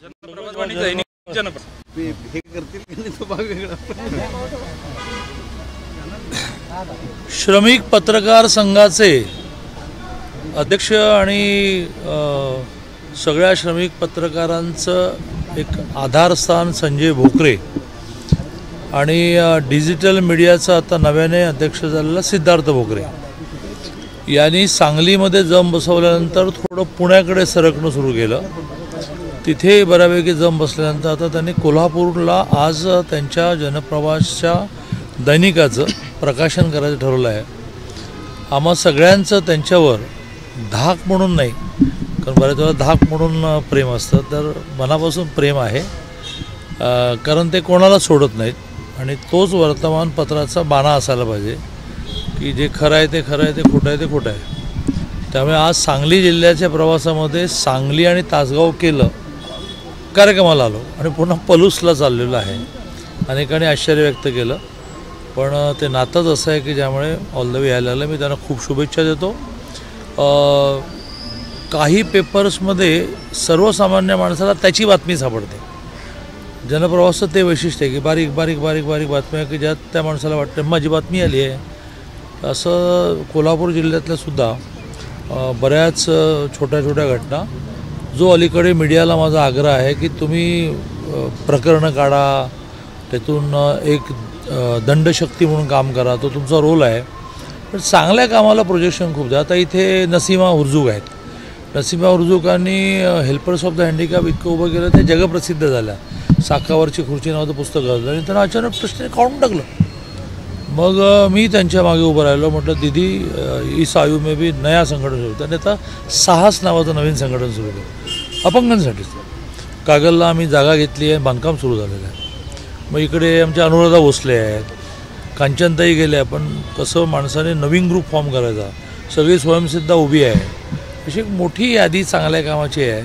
जनप्रवास हे करतील की नाही तो भाग वेगळा. श्रमिक पत्रकार संघाचे अध्यक्ष आणि सगळ्या श्रमिक पत्रकारांचं एक आधारस्थान संजय भोकरे आणि डिजिटल मीडियाचा आता नव्याने अध्यक्ष झालेला सिद्धार्थ भोकरे यांनी सांगलीमध्ये जम बसवल्यानंतर थोडं पुण्याकडे सरकणं सुरू केलं. तिथे बऱ्यापैकी जम बसल्यानंतर आता त्यांनी कोल्हापूरला आज त्यांच्या जनप्रवासच्या दैनिकाचं प्रकाशन करायचं ठरवलं आहे. आम्हा सगळ्यांचं त्यांच्यावर धाक म्हणून नाही, कारण बऱ्याच वेळा धाक म्हणून प्रेम असतं, तर मनापासून प्रेम आहे. कारण ते कोणाला सोडत नाहीत आणि तोच वर्तमानपत्राचा बाणा असायला पाहिजे की जे खरं आहे ते खरं आहे, ते खोटं आहे ते खोटं आहे. त्यामुळे आज सांगली जिल्ह्याच्या प्रवासामध्ये सांगली आणि तासगाव केलं कार्यक्रमाला आलो आणि पुन्हा पलूसला चाललेलो आहे. अनेकांनी आश्चर्य व्यक्त केलं, पण ते नातंच असं आहे की ज्यामुळे ऑल द वे यायला लागलं. मी त्यांना खूप शुभेच्छा देतो. काही पेपर्समध्ये सर्वसामान्य माणसाला त्याची बातमी सापडते. जनप्रवासाचं ते वैशिष्ट्य आहे की बारीक बारीक बारीक बारीक बातम्या की ज्यात त्या माणसाला वाटतं माझी बातमी आली आहे. असं कोल्हापूर जिल्ह्यातल्यासुद्धा बऱ्याच छोट्या छोट्या घटना, जो अलीकडे मीडियाला माझा आग्रह आहे की तुम्ही प्रकरणं काढा, त्यातून एक दंडशक्ती म्हणून काम करा, तो तुमचा रोल आहे. पण चांगल्या कामाला प्रोजेक्शन खूप द्या. आता इथे नसीमा हुर्जुक आहेत. नसीमा हुर्जुकांनी हेल्पर्स ऑफ द हँडिकॅप इतकं उभं केलं ते जगप्रसिद्ध झाल्या. साकावरची खुर्ची नावाचं पुस्तक घातलं आणि त्यांना अचानक प्रश्न काढून टाकलं. मग मी त्यांच्या मागे उभं राहिलो. म्हटलं दीदी इस आयु में भी नया संघटन सुरू. त्यांनी आता साहस नावाचं नवीन संघटन सुरू केलं अपंगांसाठीच. कागलला आम्ही जागा घेतली आहे, बांधकाम सुरू झालेलं आहे. मग इकडे आमच्या अनुराधा भोसले आहेत, कांचनताई गेल्या. पण कसं माणसाने नवीन ग्रुप फॉर्म करायचा, सगळी स्वयंसिद्धा उभी आहे, अशी एक मोठी यादी चांगल्या कामाची आहे.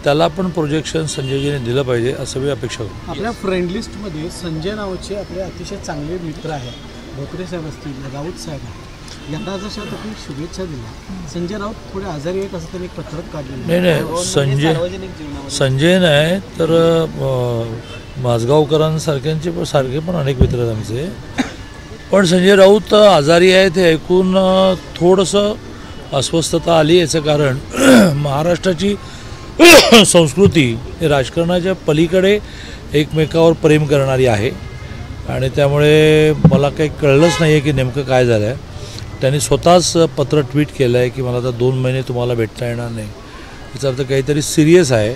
त्याला पण प्रोजेक्शन संजयजीने दिलं पाहिजे असं मी अपेक्षा करतो. आपल्या फ्रेंड लिस्टमध्ये संजय नावाचे आपले अतिशय चांगले मित्र आहेत. भोकरे साहेब असतील, राऊत साहेब आहेत. यंदा जशा तुम्ही शुभेच्छा दिल्या, संजय राऊत थोडे आजारी आहेत असं त्यांनी एक पत्रक काढलं. नाही संजय नाही तर माझगावकरांसारख्यांचे पण सारखे पण अनेक मित्र आहेत आमचे. पण संजय राऊत आजारी आहेत हे ऐकून थोडंसं अस्वस्थता आली. याचं कारण महाराष्ट्राची संस्कृती ही राजकारणाच्या पलीकडे एकमेकावर प्रेम करणारी आहे आणि त्यामुळे मला काही कळलंच नाही आहे की नेमकं काय झालं आहे. त्यांनी स्वतःच पत्र ट्विट केलं आहे की मला आता 2 महिने तुम्हाला भेटता येणार नाही. याचा अर्थ काहीतरी सिरियस आहे.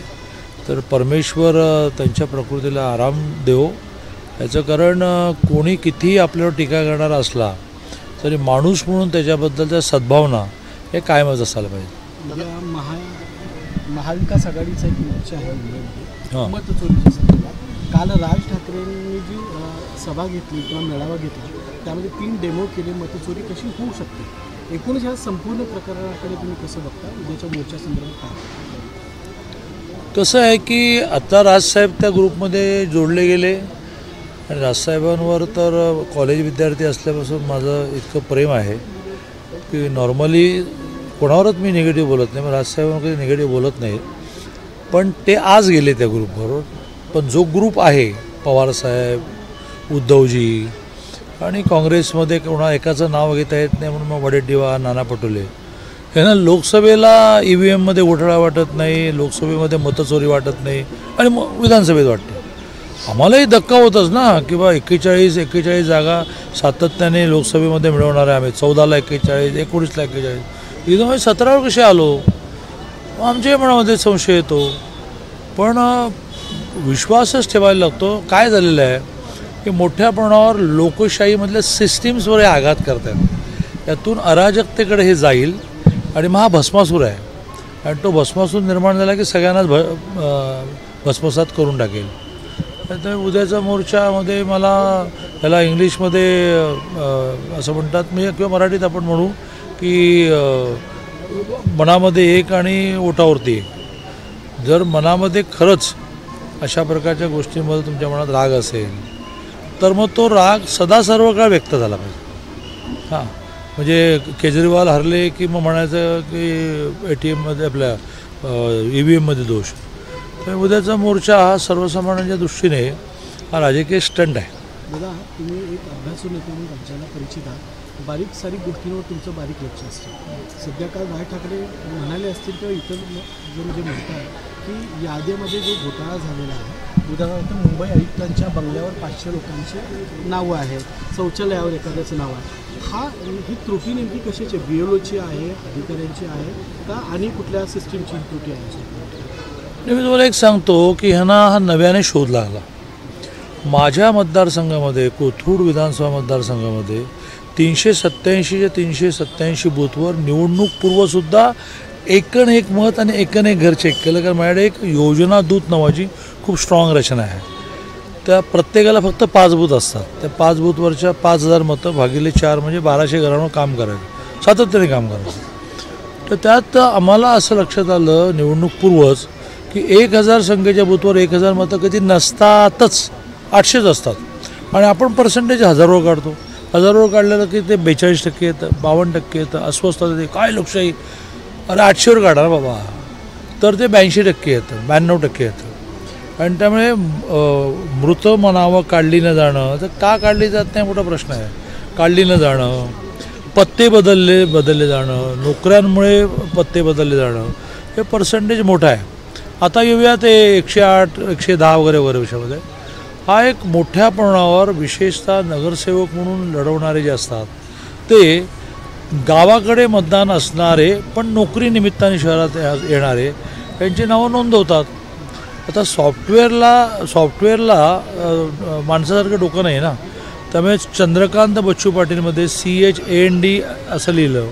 तर परमेश्वर त्यांच्या प्रकृतीला आराम देवो. याचं कारण कोणी कितीही आपल्यावर टीका करणारा असला तरी माणूस म्हणून त्याच्याबद्दलच्या सद्भावना हे कायमच असायला पाहिजे. महाविकास आघाडीचा एक मोर्चा आहे मुंबईमध्ये मत चोरीच्या संदर्भात. काल राज ठाकरेंनी जी सभा घेतली किंवा मेळावा घेतला त्यामध्ये 3 डेमो केले. मतचोरी कशी होऊ शकते, एकूणच ह्या संपूर्ण प्रकरणाकडे तुम्ही कसं बघता? उद्याच्या मोर्चा संदर्भात काय कसं आहे की आता राजसाहेब त्या ग्रुपमध्ये जोडले गेले आणि राजसाहेबांवर तर कॉलेज विद्यार्थी असल्यापासून माझं इतकं प्रेम आहे की नॉर्मली कोणावरच मी निगेटिव्ह बोलत नाही. मग राजसाहेबांवर कधी निगेटिव्ह बोलत नाही. पण ते आज गेले त्या ग्रुपबरोबर. पण जो ग्रुप आहे पवारसाहेब, उद्धवजी आणि काँग्रेसमध्ये कोणा एकाचं नाव घेता येत नाही म्हणून मग वडेट्टीवार, नाना पटोले यांना लोकसभेला EVMमध्ये घोटाळा वाटत नाही, लोकसभेमध्ये मतचोरी वाटत नाही आणि मग विधानसभेत वाटते. आम्हालाही धक्का होतच ना की बा 41 जागा सातत्याने लोकसभेमध्ये मिळवणार आहे आम्ही. 14ला 41, 19ला 41, इथं आम्ही 17वर कसे आलो. आमच्या मनामध्ये संशय येतो. पण विश्वासच ठेवायला लागतो. काय झालेलं आहे की मोठ्या प्रमाणावर लोकशाहीमधल्या सिस्टीम्सवर आघात करतात. त्यातून अराजकतेकडे हे जाईल आणि मग हा भस्मासूर आहे आणि तो भस्मासूर निर्माण झाला की सगळ्यांनाच भस्मसात करून टाकेल. तर उद्याच्या मोर्चामध्ये मला ह्याला इंग्लिशमध्ये असं म्हणतात म्हणजे किंवा मराठीत आपण म्हणू की मनामध्ये एक आणि ओठावरती एक. जर मनामध्ये खरंच अशा प्रकारच्या गोष्टींमध्ये तुमच्या मनात राग असेल तर मग तो राग सदा सर्व काळ व्यक्त झाला पाहिजे. हां म्हणजे केजरीवाल हरले की मग म्हणायचं की ATMमध्ये आपल्या EVMमध्ये दोष. तर उद्याचा मोर्चा हा सर्वसामान्यांच्या दृष्टीने हा राजकीय स्टंट आहे. दादा, तुम्ही एक अभ्यासू नेते म्हणून राज्याला परिचित आहात. बारीक सारीक गोष्टींवर तुमचं बारीक लक्ष असतं. सध्या काल राज ठाकरे म्हणाले असतील किंवा इतर जण जे म्हणतात की यादीमध्ये जो घोटाळा झालेला आहे, उदाहरणार्थ मुंबई आयुक्तांच्या बंगल्यावर 500 लोकांची नावं आहेत, शौचालयावर एखाद्याचं नाव आहे. ही त्रुटी नेमकी कशाची आहे? BLOची आहे, अधिकाऱ्यांची आहे का आणि कुठल्या सिस्टीमची ही त्रुटी आहे? मी तुम्हाला एक सांगतो की ह्यांना हा नव्याने शोध लागला. माझ्या मतदारसंघामध्ये, कोथरूड विधानसभा मतदारसंघामध्ये 387च्या 387 बूथवर निवडणूक पूर्वसुद्धा एकन एक मत आणि एकन एक घर चेक केलं. कारण माझ्याकडे एक योजना दूत नावाची खूप स्ट्रॉंग रचना आहे. त्या प्रत्येकाला फक्त 5 बूथ असतात. त्या 5 बूथवरच्या 5000 मतं भागिले 4 म्हणजे 1200 घरांवर काम करायचं, सातत्याने काम करायचं. तर त्यात आम्हाला असं लक्षात आलं निवडणूक पूर्वच की 1000 संख्येच्या बूथवर 1000 मतं कधी नसतातच, 800च असतात. आणि आपण पर्सेंटेज हजारोवर काढतो. हजारोवर काढलेलं की ते 42% येतं, 52% येतं, अस्वस्थ होतं. ते काय लोकशाही, अरे 800वर काढा ना बाबा, तर ते 82% येतं, 92% येतं. आणि त्यामुळे मृत मनावं काढली न जाणं, तर का काढली जात नाही मोठा प्रश्न आहे. काढली न जाणं, पत्ते बदलले जाणं, नोकऱ्यांमुळे पत्ते बदलले जाणं, हे पर्सेंटेज मोठं आहे. आता येऊया ते 108, 110 वगैरे विषयामध्ये. हा एक मोठ्या प्रमाणावर विशेषतः नगरसेवक म्हणून लढवणारे जे असतात ते गावाकडे मतदान असणारे पण नोकरीनिमित्ताने शहरात येणारे यांची नावं नोंदवतात. आता सॉफ्टवेअरला माणसासारखं डोकं नाही ना, त्यामुळे चंद्रकांत बच्चू पाटीलमध्ये CHAND असं लिहिलं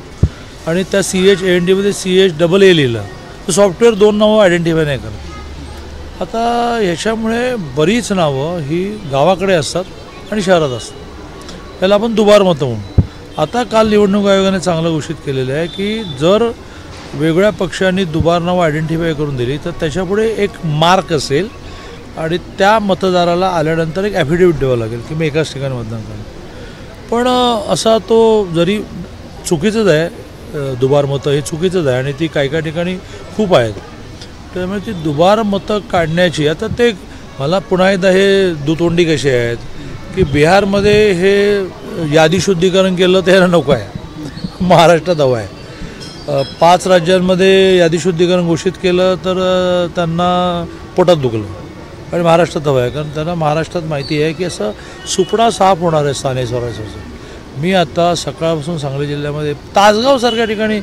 आणि त्या CHANDमध्ये CHAA लिहिलं, तर सॉफ्टवेअर 2 नावं आयडेंटिफाय नाही करत. आता ह्याच्यामुळे बरीच नावं ही गावाकडे असतात आणि शहरात असतात. याला आपण दुबार मतं म्हणू. आता काल निवडणूक आयोगाने चांगलं घोषित केलेलं आहे की जर वेगळ्या पक्षांनी दुबार नावं आयडेंटिफाय करून दिली तर त्याच्यापुढे एक मार्क असेल आणि त्या मतदाराला आल्यानंतर एक ॲफिडेविट द्यावं लागेल की मी एकाच ठिकाणी मतदान करेन. पण असा तो जरी चुकीचंच आहे, दुबार मतं हे चुकीचंच आहे आणि ती काही ठिकाणी खूप आहेत. त्यामुळे ती दुबार मतं काढण्याची, आता ते मला पुन्हा एकदा हे दुतोंडी कशी आहेत की बिहारमध्ये हे यादी शुद्धीकरण केलं तर ह्याला नको आहे, महाराष्ट्रात हवं आहे. 5 राज्यांमध्ये यादी शुद्धीकरण घोषित केलं तर त्यांना पोटात दुखलं आणि महाराष्ट्रात हवं आहे. कारण त्यांना महाराष्ट्रात माहिती आहे की असं सुपडा साफ होणार आहे स्थानिक स्वराज्याचं. मी आता सकाळपासून सांगली जिल्ह्यामध्ये तासगावसारख्या ठिकाणी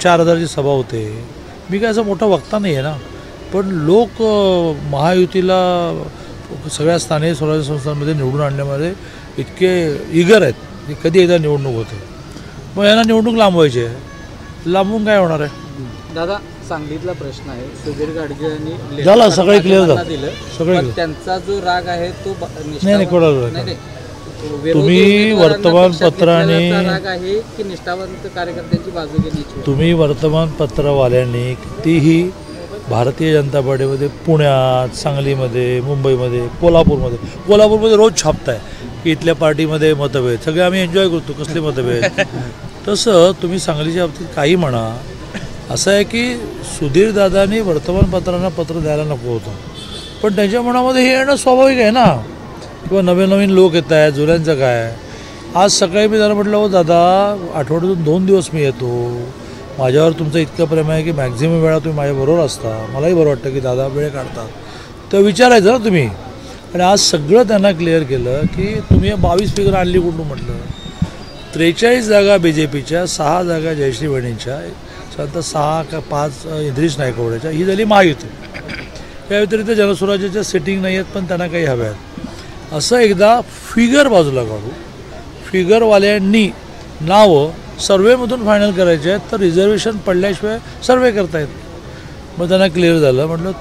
4000ची सभा होते. मी काय असं मोठा वक्ता नाही आहे ना, पण लोक महायुतीला सगळ्या स्थानिक स्वराज्य संस्थांमध्ये निवडून आणण्यामध्ये इतके इगर आहेत की कधी एकदा निवडणूक होते. मग यांना निवडणूक लांबवायची आहे, लांबून काय होणार आहे. दादा, सांगलीतला प्रश्न आहे. सुधीर गाडगीळांनी झाला सगळे क्लिअर झालं, सगळे त्यांचा जो राग आहे तो नाही कोणाला. तुम्ही वर्तमानपत्राने राग आहे की निष्ठावंत कार्यकर्त्यांची बाजू घेण्याची. तुम्ही वर्तमानपत्रवाल्यांनी कितीही भारतीय जनता पार्टीमध्ये पुण्यात, सांगलीमध्ये, मुंबईमध्ये, कोल्हापूरमध्ये रोज छापताय की इथल्या पार्टीमध्ये मतभेद, सगळे आम्ही एन्जॉय करतो कसले मतभेद. तसं तुम्ही सांगलीच्या बाबतीत काही म्हणा, असं आहे की सुधीरदादांनी वर्तमानपत्रांना पत्र द्यायला नको होतं, पण त्यांच्या मनामध्ये हे येणं स्वाभाविक आहे ना. किंवा नवीन लोक येत आहेत, जुन्यांचं काय. आज सकाळी मी जरा म्हटलं, हो दादा आठवड्यातून 2 दिवस मी येतो, माझ्यावर तुमचं इतकं प्रेम आहे की मॅक्झिमम वेळा तुम्ही माझ्याबरोबर असता, मलाही बरं वाटतं की दादा वेळ काढतात, तर विचारायचं ना तुम्ही. आणि आज सगळं त्यांना क्लिअर केलं की तुम्ही 22 फिगर आणली कुठून म्हटलं. 43 जागा BJPच्या, 6 जागा जयश्री वहिनींच्या, त्यानंतर 6 का 5 इंद्रिश नायकवड्याच्या, ही झाली महायुती. या व्यतिरिक्त जनस्वराज्याच्या सेटिंग नाही आहेत पण त्यांना काही हव्या आहेत. असं एकदा फिगर बाजूला काढू. फिगरवाल्यांनी नावं सर्वेमधून फायनल करायचे आहेत, तर रिझर्वेशन पडल्याशिवाय सर्वे करतायत. मग त्यांना क्लिअर झालं. म्हटलं